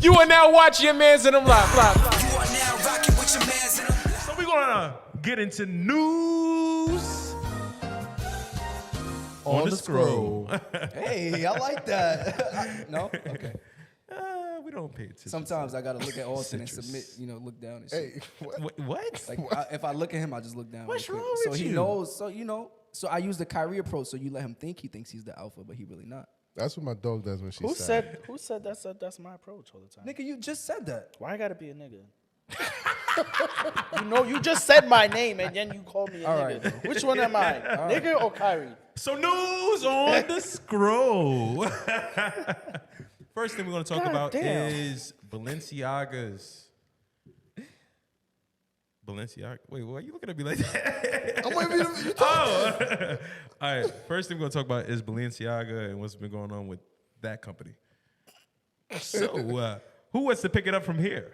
You are now watching your mans in them live. You are now rocking with your mans in them. So we're gonna get into news on the scroll. Hey, I like that. No? Okay. We don't pay attention. Sometimes I gotta look at Austin and submit, look down and shit. Hey, What? Like if I look at him, I just look down. What's real quick. wrong So with he you? knows. So I use the Kyrie approach. So you let him think he thinks he's the alpha, but he really not. that's what my dog does when she's Who sad. said that's my approach all the time? Nigga, you just said that. Why I gotta be a nigga? You just said my name and then you called me a All nigga. right, Which one am I? Nigga or Kyrie? So news on the scroll. First thing we're gonna talk about damn. is Balenciagas. Balenciaga. Wait, why are you looking at me like that? I'm waiting for you to Oh. All right. First thing we're gonna talk about is Balenciaga and what's been going on with that company. So, who wants to pick it up from here?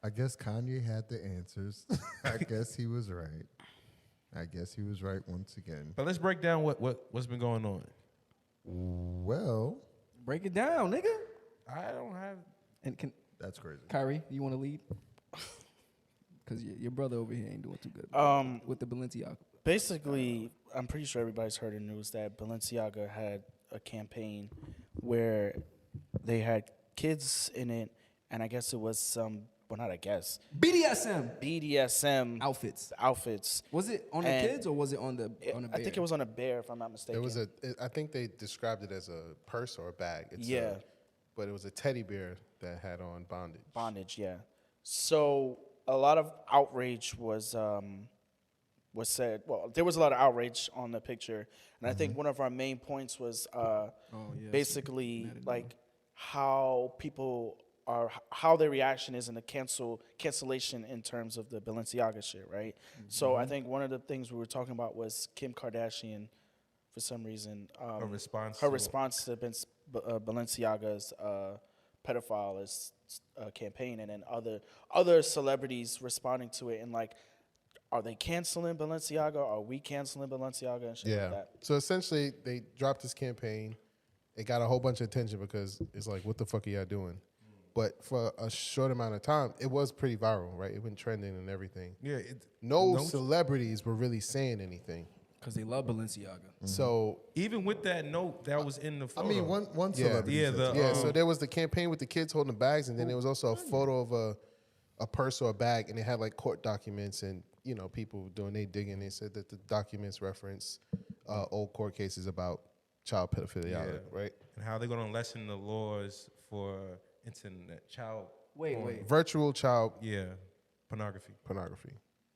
I guess Kanye had the answers. I guess he was right. I guess he was right once again. But let's break down what's been going on. Well, Break it down, nigga. I don't have. And that's crazy. Kyrie, you want to lead? Because your brother over here ain't doing too good with the Balenciaga. Basically, I'm pretty sure everybody's heard the news that Balenciaga had a campaign where they had kids in it, and I guess it was not I guess. BDSM outfits. Was it on the And kids or was it on the bear? I think it was on a bear, if I'm not mistaken. I think they described it as a purse or a bag. But it was a teddy bear that had on bondage. Bondage, yeah. So a lot of outrage was said. Well, there was a lot of outrage on the picture, and I think one of our main points was basically like how their reaction is in the cancellation in terms of the Balenciaga shit, right? So I think one of the things we were talking about was Kim Kardashian, for some reason, her response to Balenciaga's pedophile campaign, and then other celebrities responding to it, and like, are they canceling Balenciaga? Are we canceling Balenciaga and shit like that? So essentially, they dropped this campaign. It got a whole bunch of attention because it's like, what the fuck are y'all doing? But for a short amount of time, it was pretty viral, right? It went trending and everything. Yeah. No celebrities were really saying anything. Because they love Balenciaga. Mm-hmm. So even with that note that was in the photo. I mean, one celebrity. So there was the campaign with the kids holding the bags, and then there was also a photo of a purse or a bag, and it had like court documents and people doing their digging. They said that the documents reference old court cases about child pedophilia, right? And how they're gonna lessen the laws for internet child. Wait. Virtual child. Pornography.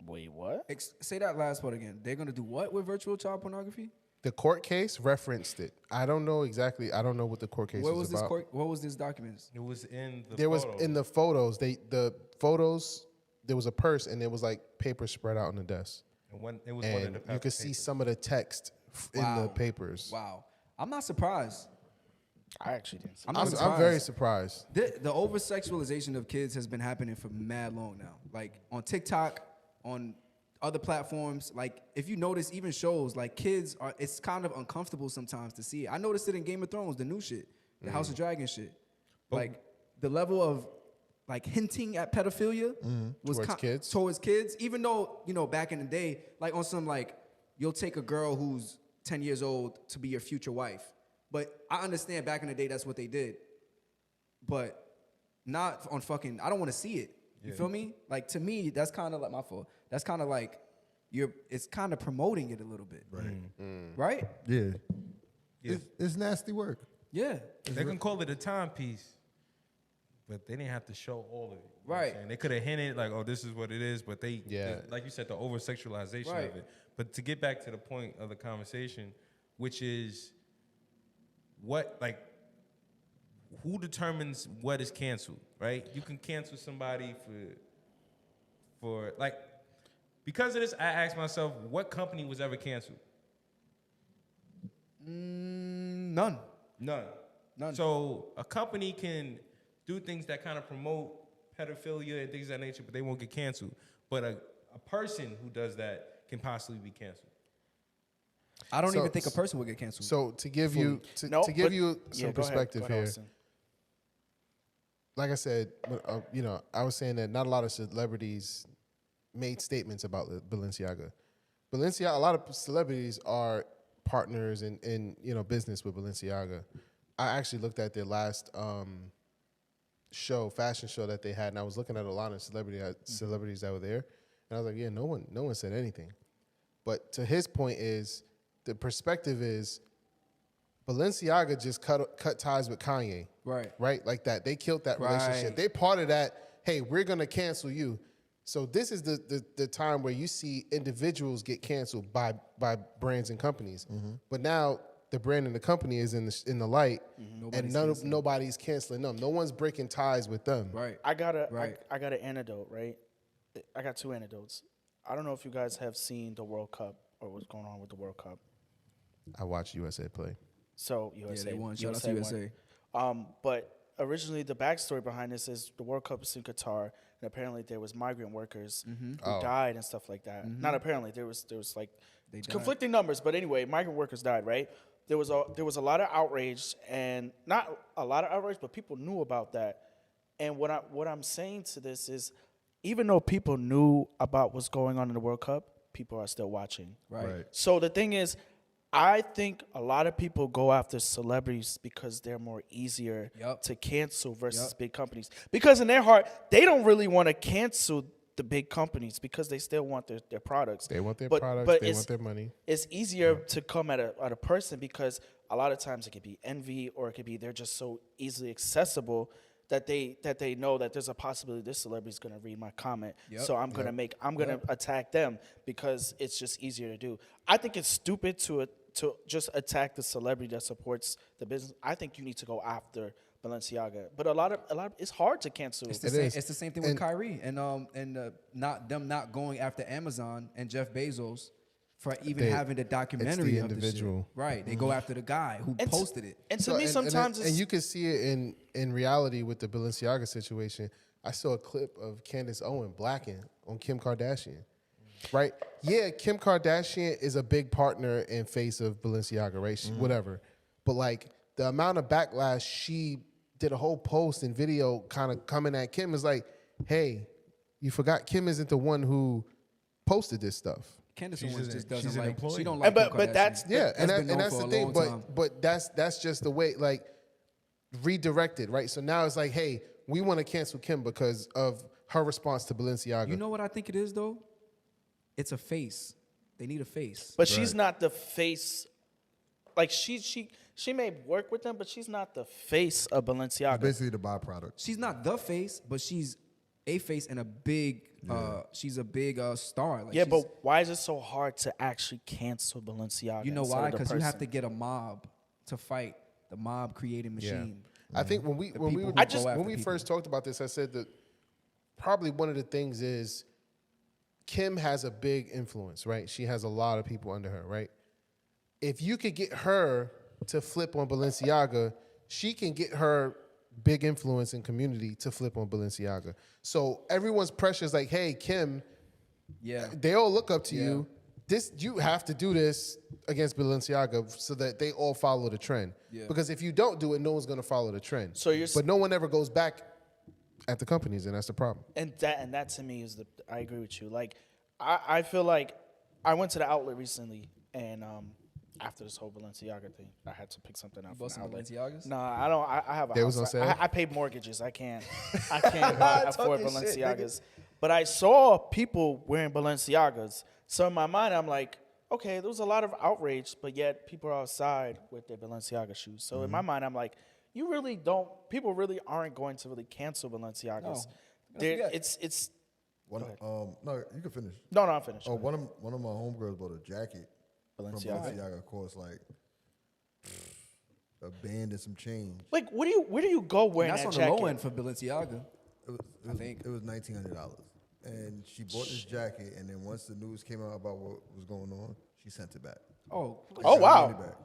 Wait, what? Say that last part again. They're gonna do what with virtual child pornography? The court case referenced it. I don't know exactly. I don't know what the court case was about. What was this documents? It was in the. There was in the photos. The photos. There was a purse and there was like paper spread out on the desk. And it was and one of the you could see some of the text in the papers. Wow, I'm not surprised. I actually didn't. I'm very surprised. The over sexualization of kids has been happening for mad long now. Like on TikTok, on other platforms. Like if you notice, even shows like kids are. It's kind of uncomfortable sometimes to see it. I noticed it in Game of Thrones, the new shit, the House of Dragon shit. Like the level of like hinting at pedophilia was towards kids. Even though back in the day, like on some like you'll take a girl who's 10 years old to be your future wife. But I understand back in the day that's what they did. But not on fucking, I don't want to see it. You feel me? Like to me, that's kind of like my fault. That's kind of like it's kind of promoting it a little bit. Right. Right? Yeah. It's nasty work. Yeah. They can call it a timepiece, but they didn't have to show all of it. Right. And they could have hinted like, oh, this is what it is, but they like you said, the over sexualization of it. But to get back to the point of the conversation, which is who determines what is canceled, right? You can cancel somebody for like, because of this, I asked myself, what company was ever canceled? None. So a company can do things that kind of promote pedophilia and things of that nature, but they won't get canceled. But a person who does that can possibly be canceled. I don't even think a person would get canceled. So to give you some perspective here, like I said, I was saying that not a lot of celebrities made statements about Balenciaga. A lot of celebrities are partners in business with Balenciaga. I actually looked at their last fashion show that they had, and I was looking at a lot of celebrities that were there, and I was like, yeah, no one said anything. But to his point is, the perspective is, Balenciaga just cut ties with Kanye. Right? Like that. They killed that relationship. They part of that, hey, we're going to cancel you. So this is the time where you see individuals get canceled by brands and companies. But now the brand and the company is in the light, and nobody's canceling them. No one's breaking ties with them. Right. I got an antidote, right? I got two antidotes. I don't know if you guys have seen the World Cup or what's going on with the World Cup. I watched USA play. So USA they won. Shout out to USA. But originally, the backstory behind this is the World Cup is in Qatar, and apparently there was migrant workers who died and stuff like that. Not apparently, there was like conflicting numbers, but anyway, migrant workers died. Right? There was a lot of outrage, and not a lot of outrage, but people knew about that. And what I'm saying to this is, even though people knew about what's going on in the World Cup, people are still watching. Right. So the thing is, I think a lot of people go after celebrities because they're more easier to cancel versus big companies. Because in their heart, they don't really want to cancel the big companies because they still want their products. They want their products. They want their money. It's easier to come at a person because a lot of times it could be envy, or it could be they're just so easily accessible that they know that there's a possibility this celebrity is going to read my comment. So I'm going to attack them because it's just easier to do. I think it's stupid to just attack the celebrity that supports the business. I think you need to go after Balenciaga. But a lot of it's hard to cancel. It's the same thing with Kyrie and not going after Amazon and Jeff Bezos for even having the documentary it's the of individual. The shit. Right. They go after the guy who posted it. And to me, sometimes and you can see it in reality with the Balenciaga situation. I saw a clip of Candace Owen blacking on Kim Kardashian. Right? Yeah, Kim Kardashian is a big partner and face of Balenciaga, right? Whatever. But like the amount of backlash, she did a whole post and video kind of coming at Kim is like, hey, you forgot Kim isn't the one who posted this stuff. Candace Owens just doesn't she's an like. employee. She don't like. but that's and that's the thing. But that's just the way, like, redirected, right? So now it's like, hey, we want to cancel Kim because of her response to Balenciaga. You know what I think it is though? It's a face. They need a face. But she's not the face. Like she may work with them, but she's not the face of Balenciaga. Basically the byproduct. She's not the face, but she's a face and a big. She's a big star. Like but why is it so hard to actually cancel Balenciaga? You know why? Because you have to get a mob to fight the mob creating machine. I think when we first talked about this, I said that probably one of the things is Kim has a big influence, right? She has a lot of people under her, right? If you could get her to flip on Balenciaga, she can get her big influence in community to flip on Balenciaga. So everyone's pressure is like, hey, Kim, they all look up to you. You have to do this against Balenciaga so that they all follow the trend. Yeah. Because if you don't do it, no one's going to follow the trend. But no one ever goes back at the companies, and that's the problem. And that to me is I agree with you. Like I feel like I went to the outlet recently, and after this whole Balenciaga thing, I had to pick something out. Bought some Balenciagas? Nah, I don't. I have a they house. Was on sale? I pay mortgages. I can't afford Balenciagas. But I saw people wearing Balenciagas. So in my mind, I'm like, okay, there was a lot of outrage, but yet people are outside with their Balenciaga shoes. So in my mind, I'm like, people really aren't going to really cancel Balenciagas. It's. No, you can finish. No, I'm finished. Oh, one of my homegirls bought a jacket from Balenciaga. Balenciaga, cost like a band and some change. Like, where do you go wearing that that jacket? That's on the low jacket? end for Balenciaga. I think it was $1,900, and she bought this jacket, and then once the news came out about what was going on, she sent it back. Oh She got her wow! money back.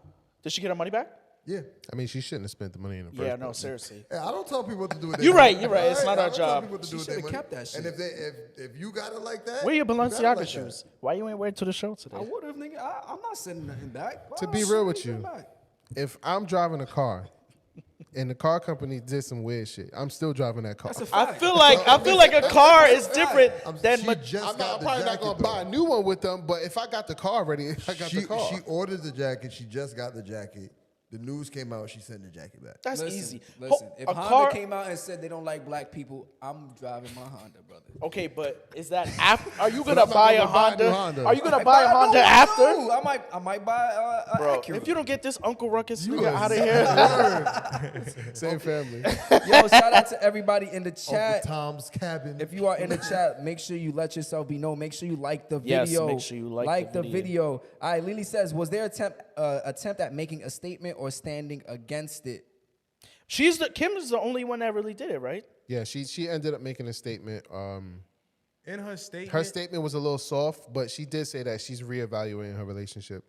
Did she get her money back? Yeah. I mean, she shouldn't have spent the money in the first Yeah, place. no, seriously. Hey, I don't tell people what to do with their You're money. right, you're right. It's not our I don't tell job. people what to do She with their should've money. kept that shit. And if you got it like that, Where your you got it Balenciaga like shoes? that. Why you ain't wearing to the show today? I would have, nigga. I'm not sending nothing back. To Why be would I real send with anything you, back? if I'm driving a car And the car company did some weird shit. I'm still driving that car. That's a I fact. feel like a car is different than. She just I'm got the probably not jacket, gonna though. buy a new one with them, but if I got the car ready, I got the car. She ordered the jacket. She just got the jacket. The news came out. She sent the jacket back. That's Listen, easy. Listen, if A Honda car. came out and said they don't like black people, I'm driving my Honda, brother. Okay, but is that after? Are you But gonna I'm not buy a gonna buy a new Honda? Honda. Are you gonna buy a Honda after? I might buy a Bro, Acura. if you don't get this Uncle Ruckus nigga out of here, Same family. Yo, shout out to everybody in the chat. Uncle Tom's cabin. If you are in the chat, make sure you let yourself be known. Make sure you like the Yes, video. make sure you like the video. All right, Lily says, was there attempt at making a statement or standing against it? Kim is the only one that really did it, right? Yeah, she ended up making a statement. In her statement, Her statement was a little soft, but she did say that she's reevaluating her relationship.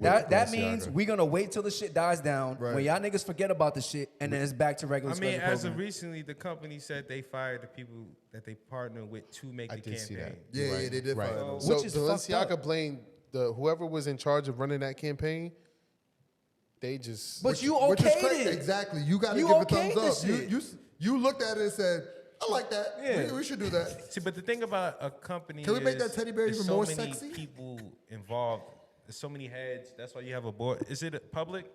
That Balenciaga. means we're gonna wait till the shit dies down when y'all niggas forget about the shit and then it's back to regular I mean, schedule as of program. recently, the company said they fired the people that they partnered with to make I the did campaign. see that. Yeah, Right. yeah, they did Right. fire them. So Which is fucked Balenciaga up. blamed whoever was in charge of running that campaign. They just. But you Which is okayed crazy. it. Exactly. You got to You give a okayed thumbs the up. shit. You looked at it and said, I like that. Yeah. We should do that. See, but the thing about a company Can we make is that teddy bear there's even so more many sexy? people involved. There's so many heads. That's why you have a board. Is it a public?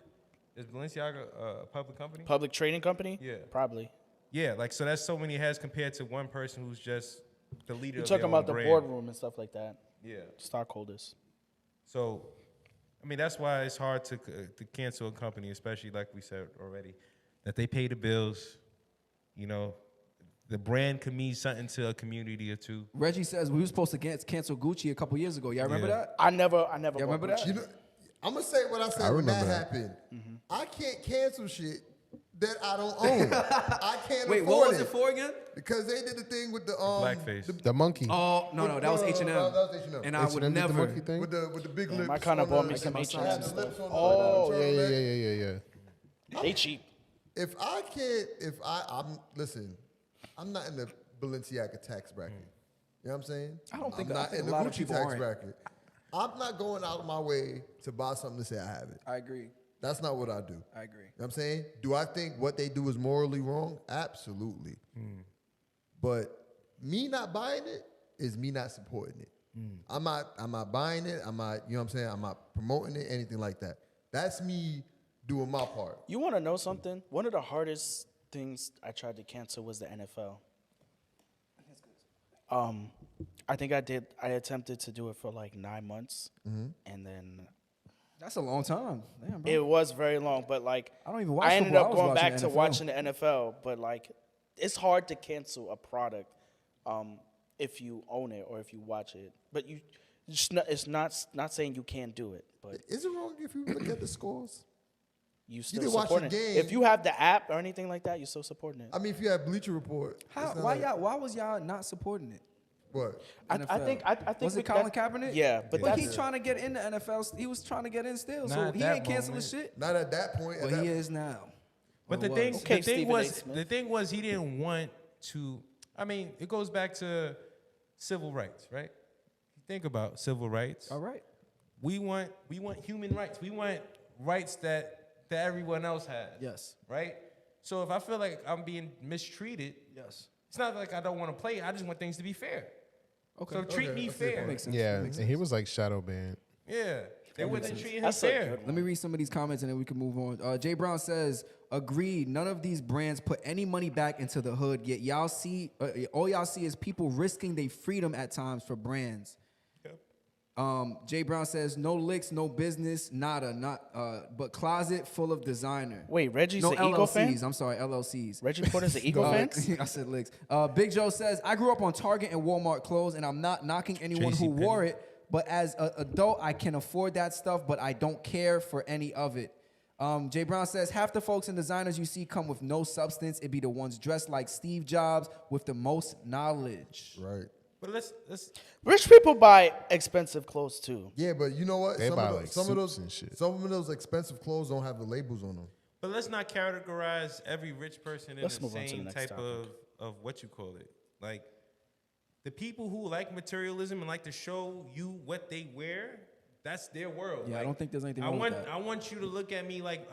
Is Balenciaga a public company? Public trading company? Yeah. Probably. Yeah, like so that's so many heads compared to one person who's just the leader. You're of talking their about own the brand. boardroom and stuff like that. Yeah. Stockholders. So, I mean, that's why it's hard to cancel a company, especially like we said already, that they pay the bills. You know, the brand can mean something to a community or two. Reggie says we were supposed to cancel Gucci a couple years ago. Y'all remember Yeah. that? I never Y'all bought remember Gucci. that? You know, I'm going to say what I said when that remember that. happened. I can't cancel shit that I don't own. I can't Wait, afford what was it. it for again? Because they did the thing with the Blackface. The monkey. Oh no, that was H&M. That was H&M. And I would H&M did the never. monkey thing? with the big lips. I kind of on bought the- me some my H&M size. had the stuff. lips on the Oh turtleneck. yeah. They cheap. If I'm listen, I'm not in the Balenciaga tax bracket. You know what I'm saying? I don't think- I'm I not think in a the lot of Gucci people tax aren't. bracket. I'm not going out of my way to buy something to say I have it. I agree. That's not what I do. I agree. You know what I'm saying? Do I think what they do is morally wrong? Absolutely. But me not buying it is me not supporting it. I'm not buying it. I'm not, you know what I'm saying? I'm not promoting it, anything like that. That's me doing my part. You want to know something? One of the hardest things I tried to cancel was the NFL. I think I attempted to do it for like 9 months, and then That's a long time. Damn, bro. it was very long. But like, I don't even watch I ended football. I up was going watching back the to NFL. watching the NFL. But like, it's hard to cancel a product if you own it or if you watch it. But it's not saying you can't do it, but Is it wrong if you look at the scores? you still didn't watch the supporting it. game. If you have the app or anything like that, you're still supporting it. I mean, if you have Bleacher Report. How, it's not why like- y'all? Why was y'all not supporting it? What? I NFL? think Was it that- Colin Kaepernick? Yeah, but But that's he's trying to get in the NFL. He was trying to get in still, so Not at he that ain't canceling the moment. shit. Not at that point. At But that he is now. But Or the was. thing, Okay, the thing Stephen A. was, Smith. the thing was, he didn't want to. I mean, it goes back to civil rights, right? Think about civil rights. All right. We want human rights. We want rights that everyone else has. Yes. Right. So if I feel like I'm being mistreated, Yes. it's not like I don't want to play. I just want things to be fair. Okay. So treat me I see your fair. point. Makes sense. Yeah, Makes and he was like shadow banned. Yeah, they wasn't treating him That's a fair. good one. Let me read some of these comments and then we can move on. Jay Brown says, agreed, none of these brands put any money back into the hood, yet y'all see, all y'all see is people risking their freedom at times for brands. Jay Brown says, no licks, no business, nada, but closet full of designer. Wait, Reggie's No an Eagle LLCs, fan? I'm sorry, LLCs. Reggie Porter's an Eagle fan? I said licks. Big Joe says, I grew up on Target and Walmart clothes, and I'm not knocking anyone who JCPenney. wore it, but as an adult, I can afford that stuff, but I don't care for any of it. Jay Brown says, half the folks and designers you see come with no substance. It be the ones dressed like Steve Jobs with the most knowledge. Right. But let's Rich people buy expensive clothes too. Yeah, but you know what? They buy, like, some of suits those and shit. Some of those expensive clothes don't have the labels on them. But let's not categorize every rich person in Let's the move on to the same next type topic. of what you call it. Like the people who like materialism and like to show you what they wear, that's their world. Yeah, I Like, don't think there's anything wrong with that. I want you to look at me like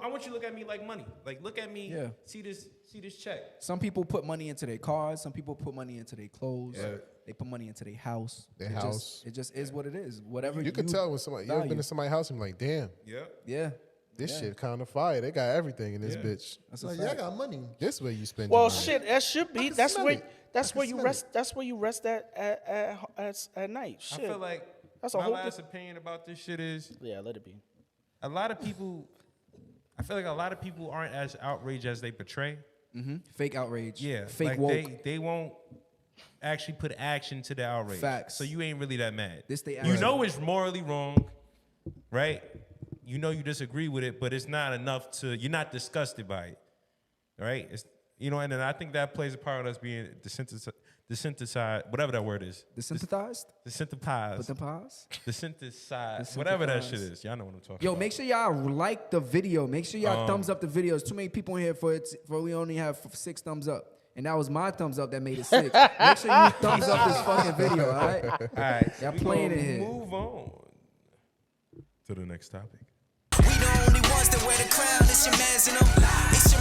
I want you to look at me like money. Like, look at me. Yeah. See this check. Some people put money into their cars. Some people put money into their clothes. Yeah. They put money into their house. Their It house. It just is what it is. Whatever You can tell when somebody, you ever been value. to somebody's house and be like, damn, Yep. Yeah. this shit kind of fire. They got everything in this bitch. That's a Like, fact. yeah, I got money. This way you spend Well, your money. shit, that should be. can That's smell where. it. That's I where can you smell rest. That's where you rest at night. Shit. I feel like That's a my whole last opinion about this shit is Yeah, let it be. a lot of people. I feel like a lot of people aren't as outraged as they portray. Fake outrage. Yeah, Fake like woke. they won't actually put action to the outrage. Facts. So you ain't really that mad. This they you act- know it's morally wrong, right? You know you disagree with it, but it's not enough to. You're not disgusted by it, right? It's and then I think that plays a part of us being desensitized, whatever that word is. Desensitized? Desensitized. With the pause? Desensitized. Whatever that shit is. Y'all know what I'm talking Yo, about. make sure y'all like the video. Make sure y'all thumbs up the video. There's too many people in here for we only have 6 thumbs up. And that was my thumbs up that made it 6. Make sure you thumbs up this fucking video, all right? All right. Y'all we playing gonna in here. Move on to the next topic. We the only ones that wear the crown. It's your mans and them. It's